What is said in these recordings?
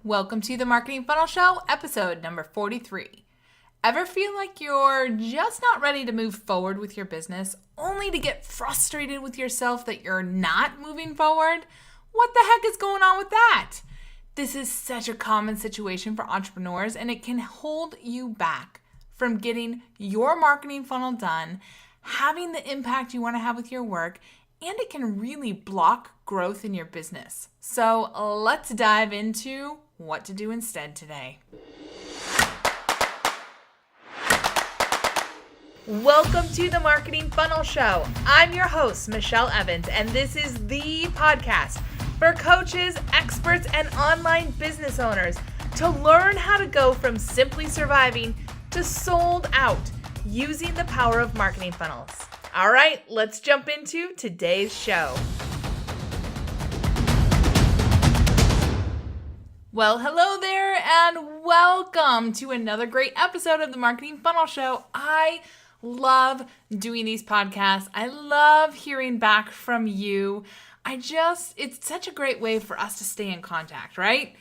Welcome to the Marketing Funnel Show, episode number 43. Ever feel like you're just not ready to move forward with your business, only to get frustrated with yourself that you're not moving forward? What the heck is going on with that? This is such a common situation for entrepreneurs, and it can hold you back from getting your marketing funnel done, having the impact you want to have with your work, and it can really block growth in your business. So let's dive into what to do instead today. Welcome to the Marketing Funnel Show. I'm your host, Michelle Evans, and this is the podcast for coaches, experts, and online business owners to learn how to go from simply surviving to sold out using the power of marketing funnels. All right, let's jump into today's show. Well, hello there, and welcome to another great episode of the Marketing Funnel Show. I love doing these podcasts. I love hearing back from you. It's such a great way for us to stay in contact, right?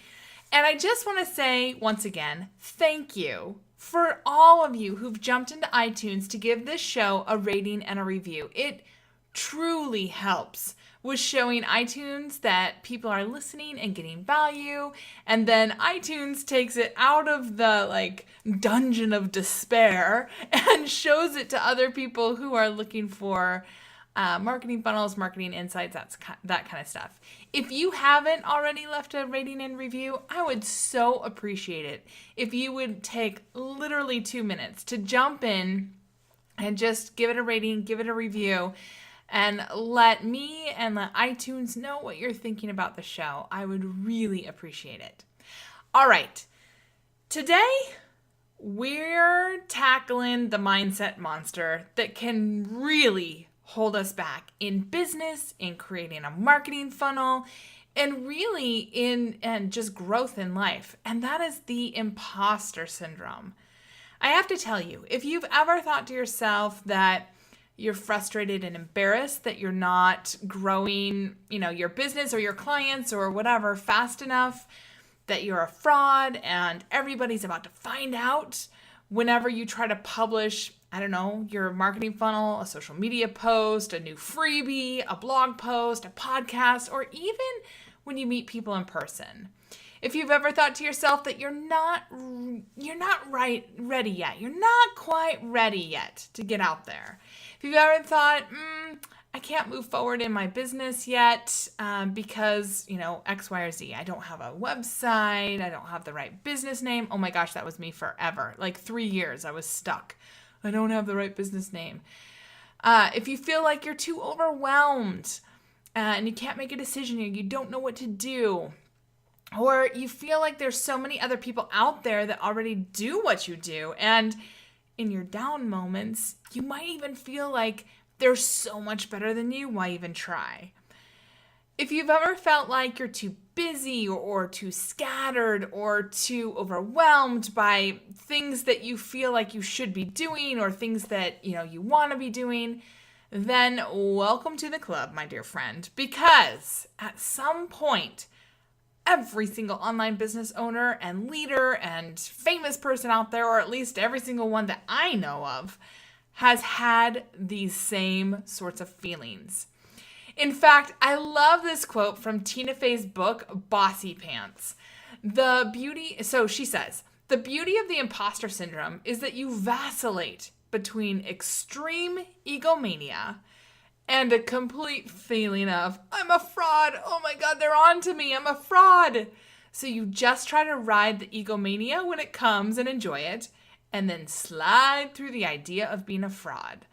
And I just want to say once again, thank you for all of you who've jumped into iTunes to give this show a rating and a review. It truly helps with showing iTunes that people are listening and getting value. And then iTunes takes it out of the dungeon of despair and shows it to other people who are looking for marketing funnels, marketing insights, that kind of stuff. If you haven't already left a rating and review, I would so appreciate it if you would take literally 2 minutes to jump in and just give it a rating, give it a review, and let me and let iTunes know what you're thinking about the show. I would really appreciate it. All right. Today, we're tackling the mindset monster that can really hold us back in business, in creating a marketing funnel, and really in just growth in life. And that is the imposter syndrome. I have to tell you, if you've ever thought to yourself that you're frustrated and embarrassed that you're not growing, your business or your clients or whatever fast enough, that you're a fraud and everybody's about to find out whenever you try to publish, your marketing funnel, a social media post, a new freebie, a blog post, a podcast, or even when you meet people in person. If you've ever thought to yourself that you're not ready yet, you're not quite ready yet to get out there. If you've ever thought, I can't move forward in my business yet because, X, Y, or Z. I don't have a website. I don't have the right business name. Oh my gosh, that was me forever. 3 years, I was stuck. I don't have the right business name. If you feel like you're too overwhelmed and you can't make a decision or you don't know what to do, or you feel like there's so many other people out there that already do what you do, and in your down moments, you might even feel like they're so much better than you, why even try? If you've ever felt like you're too busy or too scattered or too overwhelmed by things that you feel like you should be doing or things that, you want to be doing, then welcome to the club, my dear friend, because at some point, every single online business owner and leader and famous person out there, or at least every single one that I know of, has had these same sorts of feelings. In fact, I love this quote from Tina Fey's book, Bossy Pants. She says, the beauty of the imposter syndrome is that you vacillate between extreme egomania and a complete feeling of, I'm a fraud. Oh my God, they're on to me. I'm a fraud. So you just try to ride the egomania when it comes and enjoy it, and then slide through the idea of being a fraud.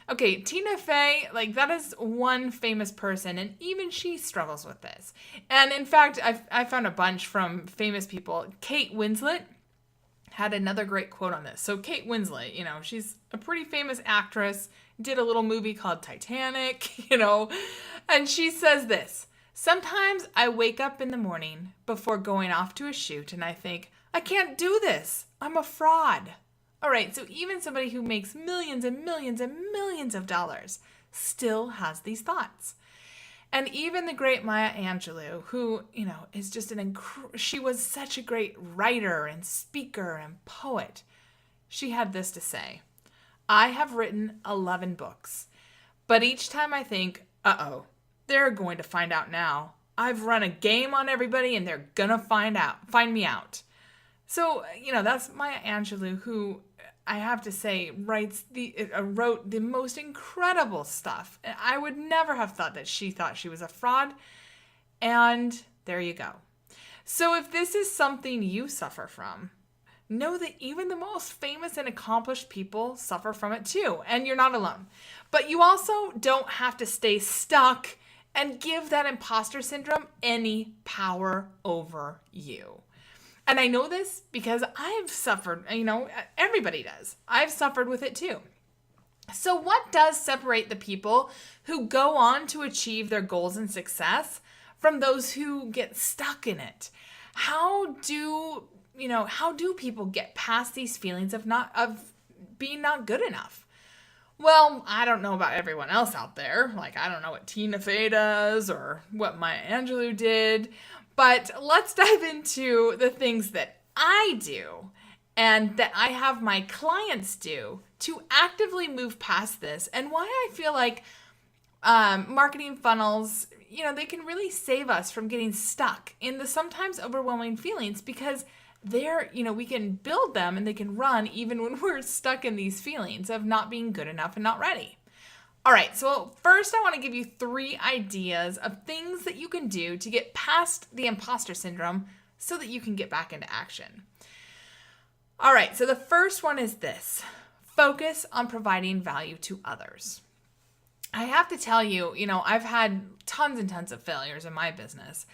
Okay, Tina Fey, that is one famous person, and even she struggles with this. And in fact, I found a bunch from famous people. Kate Winslet had another great quote on this. So Kate Winslet, she's a pretty famous actress, did a little movie called Titanic, and she says this: sometimes I wake up in the morning before going off to a shoot and I think, I can't do this. I'm a fraud. All right, so even somebody who makes millions and millions and millions of dollars still has these thoughts. And even the great Maya Angelou, who, is just she was such a great writer and speaker and poet. She had this to say: I have written 11 books, but each time I think, uh-oh, they're going to find out now. I've run a game on everybody and they're gonna find me out. So, that's Maya Angelou, who I have to say wrote the most incredible stuff. I would never have thought that she thought she was a fraud. And there you go. So if this is something you suffer from, know that even the most famous and accomplished people suffer from it too. And you're not alone. But you also don't have to stay stuck and give that imposter syndrome any power over you. And I know this because I've suffered, everybody does. I've suffered with it too. So what does separate the people who go on to achieve their goals and success from those who get stuck in it? How do people get past these feelings of being not good enough? Well, I don't know about everyone else out there. Like, I don't know what Tina Fey does or what Maya Angelou did. But let's dive into the things that I do and that I have my clients do to actively move past this, and why I feel like marketing funnels, they can really save us from getting stuck in the sometimes overwhelming feelings, because we can build them and they can run even when we're stuck in these feelings of not being good enough and not ready. All right, so first I want to give you 3 ideas of things that you can do to get past the imposter syndrome so that you can get back into action. All right, so the first one is this: focus on providing value to others. I have to tell you, I've had tons and tons of failures in my business.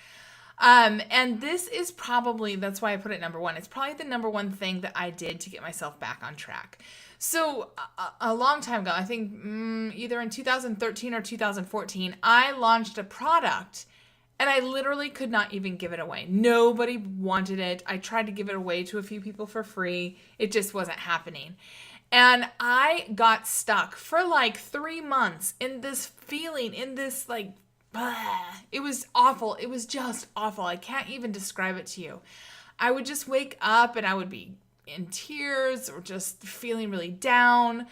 And this is probably, that's why I put it number 1. It's probably the number 1 thing that I did to get myself back on track. So a long time ago, I think either in 2013 or 2014, I launched a product and I literally could not even give it away. Nobody wanted it. I tried to give it away to a few people for free. It just wasn't happening. And I got stuck for like 3 months in this feeling, in this it was awful. It was just awful. I can't even describe it to you. I would just wake up and I would be in tears or just feeling really down.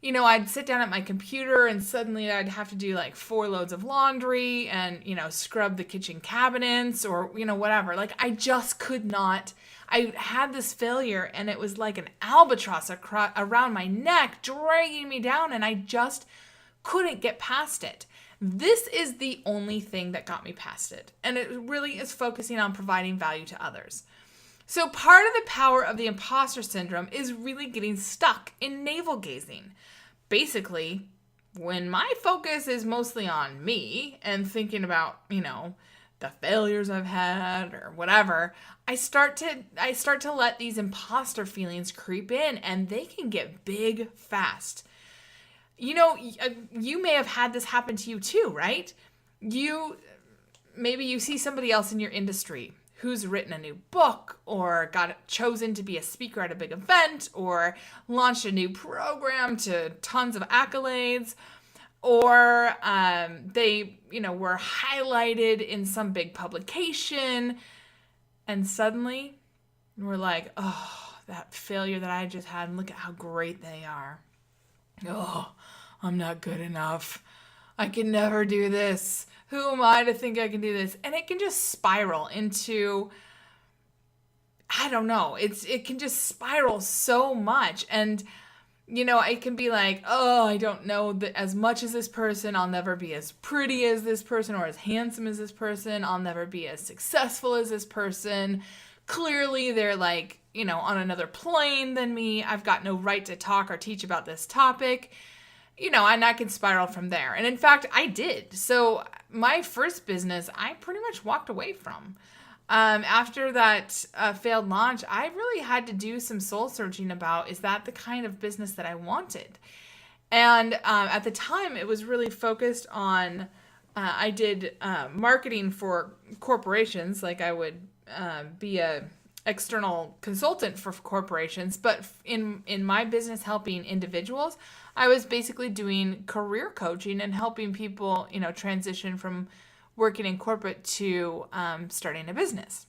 I'd sit down at my computer and suddenly I'd have to do like 4 loads of laundry and, scrub the kitchen cabinets or, whatever. Like, I just could not. I had this failure and it was like an albatross around my neck, dragging me down, and I just couldn't get past it. This is the only thing that got me past it. And it really is focusing on providing value to others. So part of the power of the imposter syndrome is really getting stuck in navel gazing. Basically, when my focus is mostly on me and thinking about, the failures I've had or whatever, I start to let these imposter feelings creep in, and they can get big fast. You may have had this happen to you too, right? Maybe you see somebody else in your industry who's written a new book or got chosen to be a speaker at a big event or launched a new program to tons of accolades, or they, were highlighted in some big publication, and suddenly we're like, oh, that failure that I just had, and look at how great they are. Oh, I'm not good enough. I can never do this. Who am I to think I can do this? And it can just spiral into, I don't know. It can just spiral so much. And, it can be like, oh, I don't know that as much as this person. I'll never be as pretty as this person or as handsome as this person. I'll never be as successful as this person. Clearly, they're like, on another plane than me. I've got no right to talk or teach about this topic. And I can spiral from there. And in fact, I did. So my first business, I pretty much walked away from. After that failed launch, I really had to do some soul searching about, is that the kind of business that I wanted? And at the time, it was really focused on, I did marketing for corporations. Like, I would be a external consultant for corporations, but in my business helping individuals, I was basically doing career coaching and helping people, transition from working in corporate to starting a business.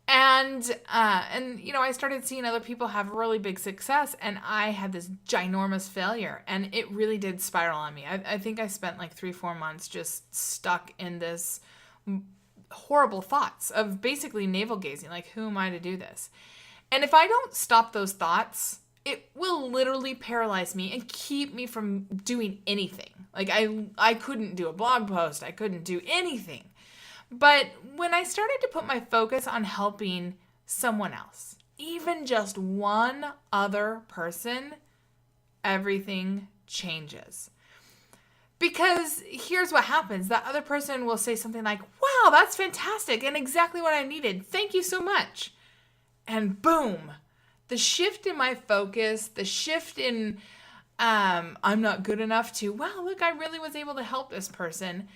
And I started seeing other people have really big success, and I had this ginormous failure, and it really did spiral on me. I think I spent like 3-4 months just stuck in this horrible thoughts of basically navel gazing, like, who am I to do this? And if I don't stop those thoughts, it will literally paralyze me and keep me from doing anything. Like I couldn't do a blog post. I couldn't do anything. But when I started to put my focus on helping someone else, even just one other person, everything changes. Because here's what happens. That other person will say something like, wow, that's fantastic and exactly what I needed. Thank you so much. And boom, the shift in my focus, the shift in I'm not good enough to, wow, look, I really was able to help this person.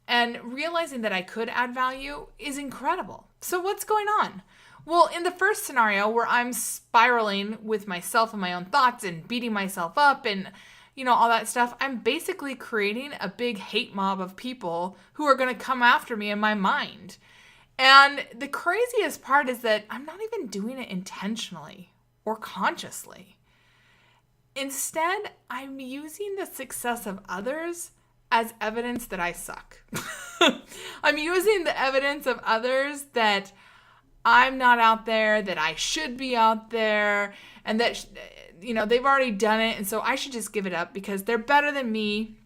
And realizing that I could add value is incredible. So what's going on? Well, in the first scenario where I'm spiraling with myself and my own thoughts and beating myself up and, all that stuff, I'm basically creating a big hate mob of people who are going to come after me in my mind. And the craziest part is that I'm not even doing it intentionally or consciously. Instead, I'm using the success of others as evidence that I suck. I'm using the evidence of others that I'm not out there, that I should be out there, and that, they've already done it, and so I should just give it up because they're better than me.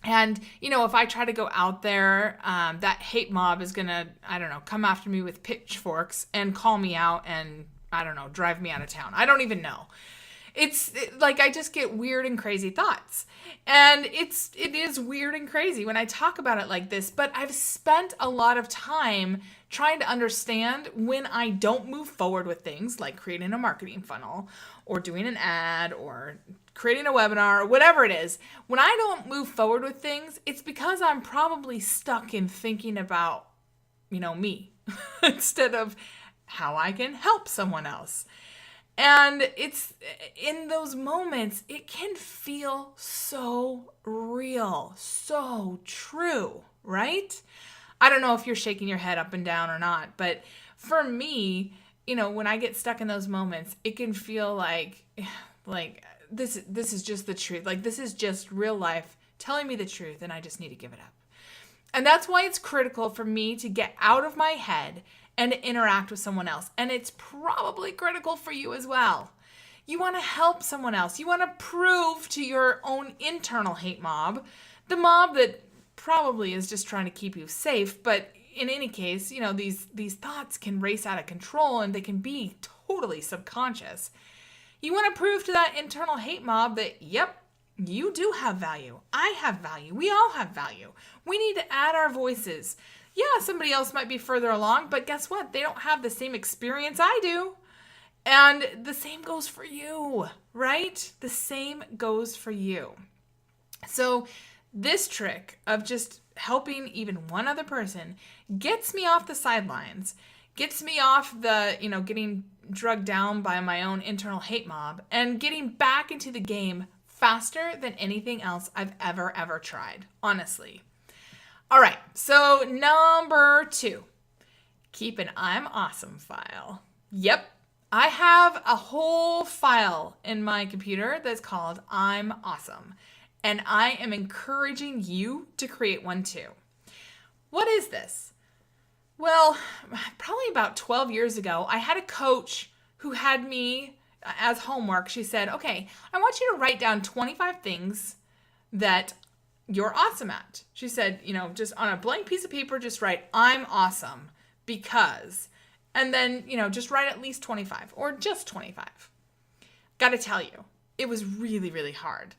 And, if I try to go out there, that hate mob is going to, come after me with pitchforks and call me out and, drive me out of town. I don't even know. It's like I just get weird and crazy thoughts. And it is weird and crazy when I talk about it like this, but I've spent a lot of time trying to understand when I don't move forward with things like creating a marketing funnel or doing an ad or creating a webinar or whatever it is. When I don't move forward with things, it's because I'm probably stuck in thinking about, me instead of how I can help someone else. And it's in those moments, it can feel so real, so true, right? I don't know if you're shaking your head up and down or not, but for me, when I get stuck in those moments, it can feel like this is just the truth. Like this is just real life telling me the truth and I just need to give it up. And that's why it's critical for me to get out of my head and to interact with someone else. And it's probably critical for you as well. You want to help someone else. You want to prove to your own internal hate mob, the mob that probably is just trying to keep you safe. But in any case, these thoughts can race out of control and they can be totally subconscious. You want to prove to that internal hate mob that, yep, you do have value. I have value. We all have value. We need to add our voices. Yeah, somebody else might be further along, but guess what? They don't have the same experience I do. And the same goes for you, right? The same goes for you. So this trick of just helping even one other person gets me off the sidelines, gets me off the, getting drugged down by my own internal hate mob and getting back into the game faster than anything else I've ever tried, honestly. All right, so number 2, keep an I'm awesome file. Yep, I have a whole file in my computer that's called I'm awesome, and I am encouraging you to create one too. What is this? Well, probably about 12 years ago, I had a coach who had me as homework. She said, okay, I want you to write down 25 things that you're awesome at. She said, just on a blank piece of paper, just write, I'm awesome because, and then, just write at least 25 or just 25. Got to tell you, it was really, really hard.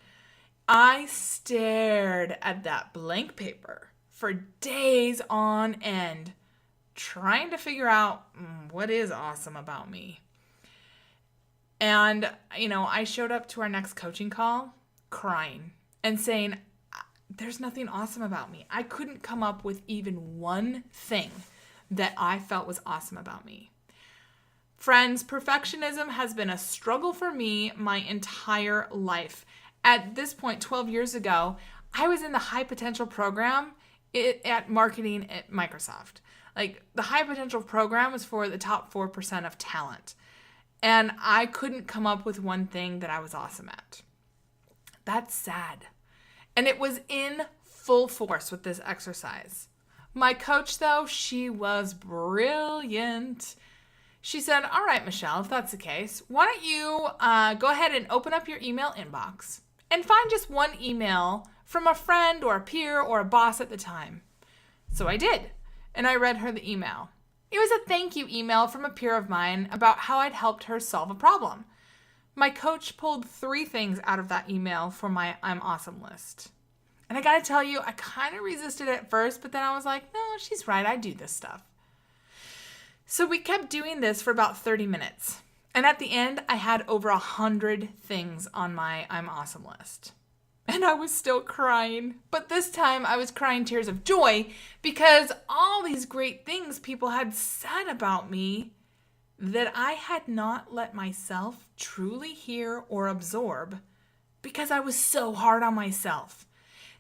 I stared at that blank paper for days on end, trying to figure out what is awesome about me. And, I showed up to our next coaching call crying and saying, there's nothing awesome about me. I couldn't come up with even one thing that I felt was awesome about me. Friends, perfectionism has been a struggle for me my entire life. At this point, 12 years ago, I was in the high potential program at marketing at Microsoft. Like, the high potential program was for the top 4% of talent. And I couldn't come up with one thing that I was awesome at. That's sad. And it was in full force with this exercise. My coach, though, she was brilliant. She said, all right, Michelle, if that's the case, why don't you go ahead and open up your email inbox and find just one email from a friend or a peer or a boss at the time. So I did, and I read her the email. It was a thank you email from a peer of mine about how I'd helped her solve a problem. My coach pulled 3 things out of that email for my I'm awesome list. And I gotta tell you, I kind of resisted at first, but then I was like, no, she's right, I do this stuff. So we kept doing this for about 30 minutes. And at the end, I had over 100 things on my I'm awesome list. And I was still crying. But this time I was crying tears of joy because all these great things people had said about me that I had not let myself truly hear or absorb because I was so hard on myself.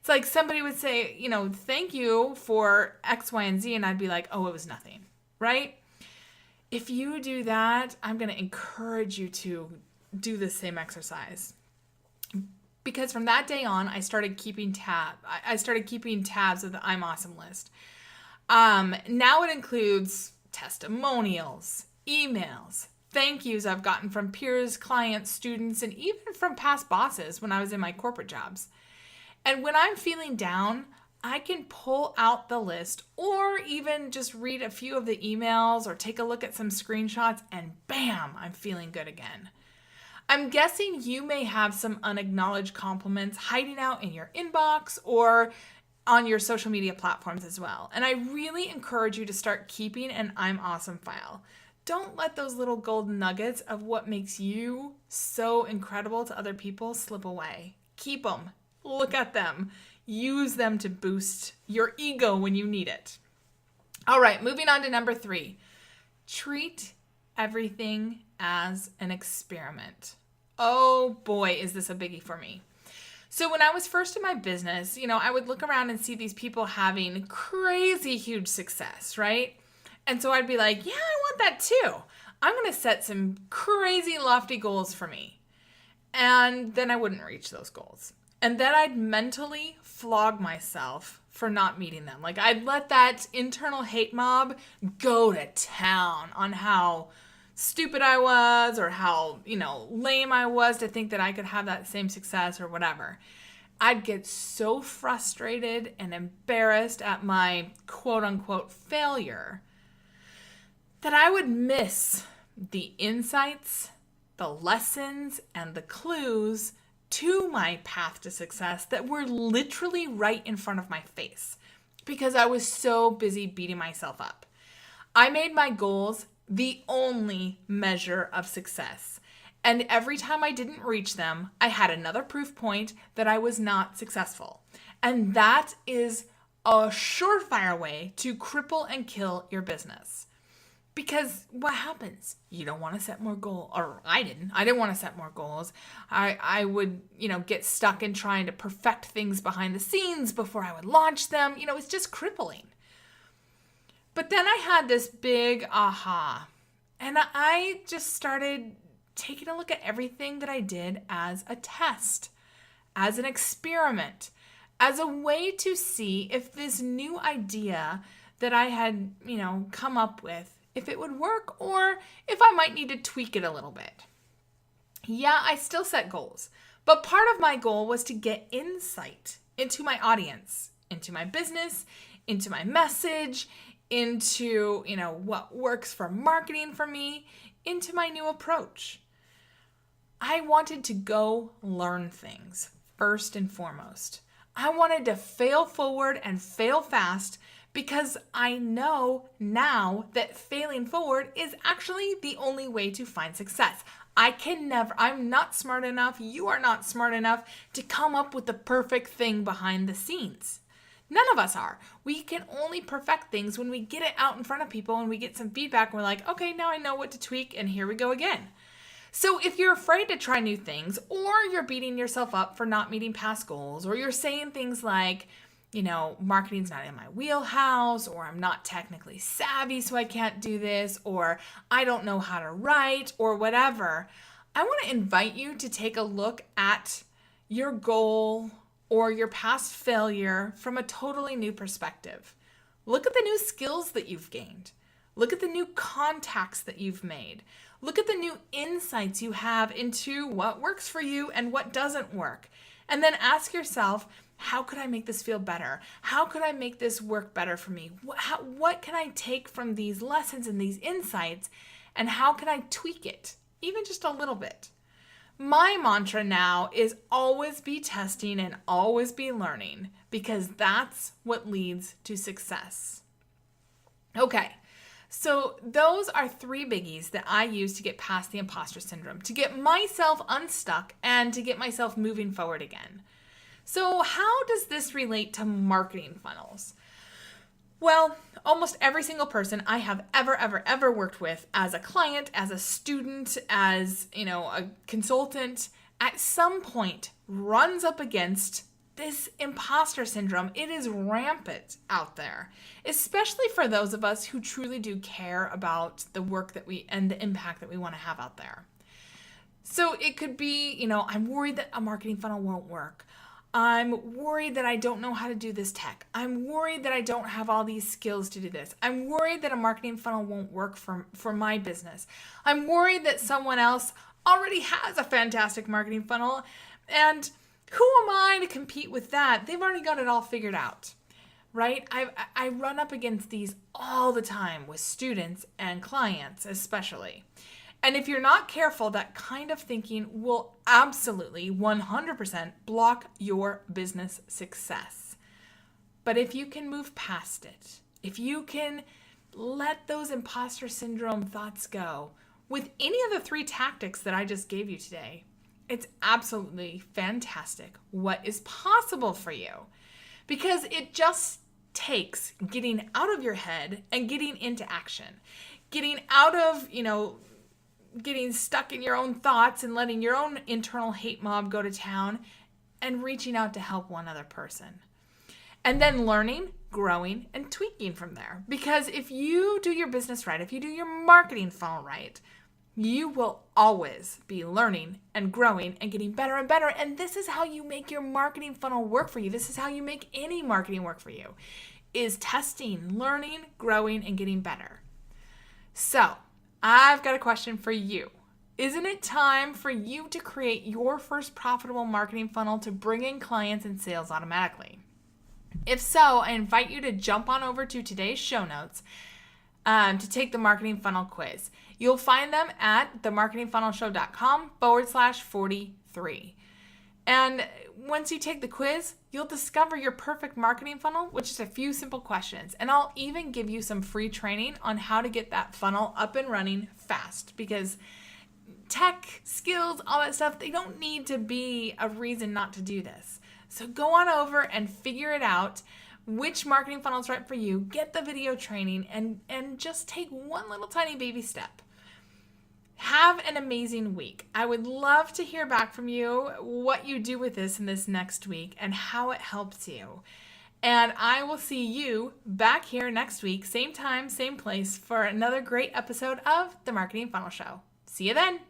It's like somebody would say, thank you for X, Y, and Z. And I'd be like, oh, it was nothing, right? If you do that, I'm going to encourage you to do the same exercise. Because from that day on, I started keeping tabs of the I'm awesome list. Now it includes testimonials, emails, thank yous I've gotten from peers, clients, students, and even from past bosses when I was in my corporate jobs. And when I'm feeling down, I can pull out the list or even just read a few of the emails or take a look at some screenshots and bam, I'm feeling good again. I'm guessing you may have some unacknowledged compliments hiding out in your inbox or on your social media platforms as well. And I really encourage you to start keeping an I'm awesome file. Don't let those little golden nuggets of what makes you so incredible to other people slip away. Keep them. Look at them. Use them to boost your ego when you need it. All right, moving on to number 3. Treat everything as an experiment. Oh boy, is this a biggie for me. So when I was first in my business, I would look around and see these people having crazy huge success, right? And so I'd be like, yeah, I want that too. I'm going to set some crazy lofty goals for me. And then I wouldn't reach those goals. And then I'd mentally flog myself for not meeting them. Like, I'd let that internal hate mob go to town on how stupid I was or how, lame I was to think that I could have that same success or whatever. I'd get so frustrated and embarrassed at my quote unquote failure that I would miss the insights, the lessons, and the clues to my path to success that were literally right in front of my face because I was so busy beating myself up. I made my goals the only measure of success. And every time I didn't reach them, I had another proof point that I was not successful. And that is a surefire way to cripple and kill your business. Because what happens? You don't want to set more goals, or I didn't want to set more goals. I would, get stuck in trying to perfect things behind the scenes before I would launch them. It's just crippling. But then I had this big aha, and I just started taking a look at everything that I did as a test, as an experiment, as a way to see if this new idea that I had, come up with, if it would work or if I might need to tweak it a little bit. Yeah, I still set goals, but part of my goal was to get insight into my audience, into my business, into my message, into, what works for marketing for me, into my new approach. I wanted to go learn things first and foremost. I wanted to fail forward and fail fast because I know now that failing forward is actually the only way to find success. I'm not smart enough, you are not smart enough to come up with the perfect thing behind the scenes. None of us are. We can only perfect things when we get it out in front of people and we get some feedback and we're like, okay, now I know what to tweak and here we go again. So if you're afraid to try new things or you're beating yourself up for not meeting past goals or you're saying things like, marketing's not in my wheelhouse, or I'm not technically savvy, so I can't do this, or I don't know how to write, or whatever, I want to invite you to take a look at your goal or your past failure from a totally new perspective. Look at the new skills that you've gained. Look at the new contacts that you've made. Look at the new insights you have into what works for you and what doesn't work. And then ask yourself, how could I make this feel better? How could I make this work better for me? What can I take from these lessons and these insights, and how can I tweak it, even just a little bit? My mantra now is always be testing and always be learning, because that's what leads to success. Okay, so those are 3 biggies that I use to get past the imposter syndrome, to get myself unstuck and to get myself moving forward again. So how does this relate to marketing funnels? Well, almost every single person I have ever worked with as a client, as a student, as, a consultant, at some point runs up against this imposter syndrome. It is rampant out there, especially for those of us who truly do care about the work and the impact that we want to have out there. So it could be, I'm worried that a marketing funnel won't work. I'm worried that I don't know how to do this tech. I'm worried that I don't have all these skills to do this. I'm worried that a marketing funnel won't work for my business. I'm worried that someone else already has a fantastic marketing funnel, and who am I to compete with that? They've already got it all figured out, right? I run up against these all the time with students and clients especially. And if you're not careful, that kind of thinking will absolutely 100% block your business success. But if you can move past it, if you can let those imposter syndrome thoughts go with any of the 3 tactics that I just gave you today, it's absolutely fantastic what is possible for you. Because it just takes getting out of your head and getting into action. Getting out of, getting stuck in your own thoughts and letting your own internal hate mob go to town, and reaching out to help one other person. And then learning, growing, and tweaking from there. Because if you do your business right, if you do your marketing funnel right, you will always be learning and growing and getting better and better. And this is how you make your marketing funnel work for you. This is how you make any marketing work for you, is testing, learning, growing, and getting better. So I've got a question for you. Isn't it time for you to create your first profitable marketing funnel to bring in clients and sales automatically? If so, I invite you to jump on over to today's show notes to take the marketing funnel quiz. You'll find them at themarketingfunnelshow.com/43. And once you take the quiz, you'll discover your perfect marketing funnel with just a few simple questions. And I'll even give you some free training on how to get that funnel up and running fast, because tech, skills, all that stuff, they don't need to be a reason not to do this. So go on over and figure it out, which marketing funnel is right for you, get the video training, and just take one little tiny baby step. Have an amazing week. I would love to hear back from you what you do with this in this next week and how it helps you. And I will see you back here next week, same time, same place, for another great episode of The Marketing Funnel Show. See you then.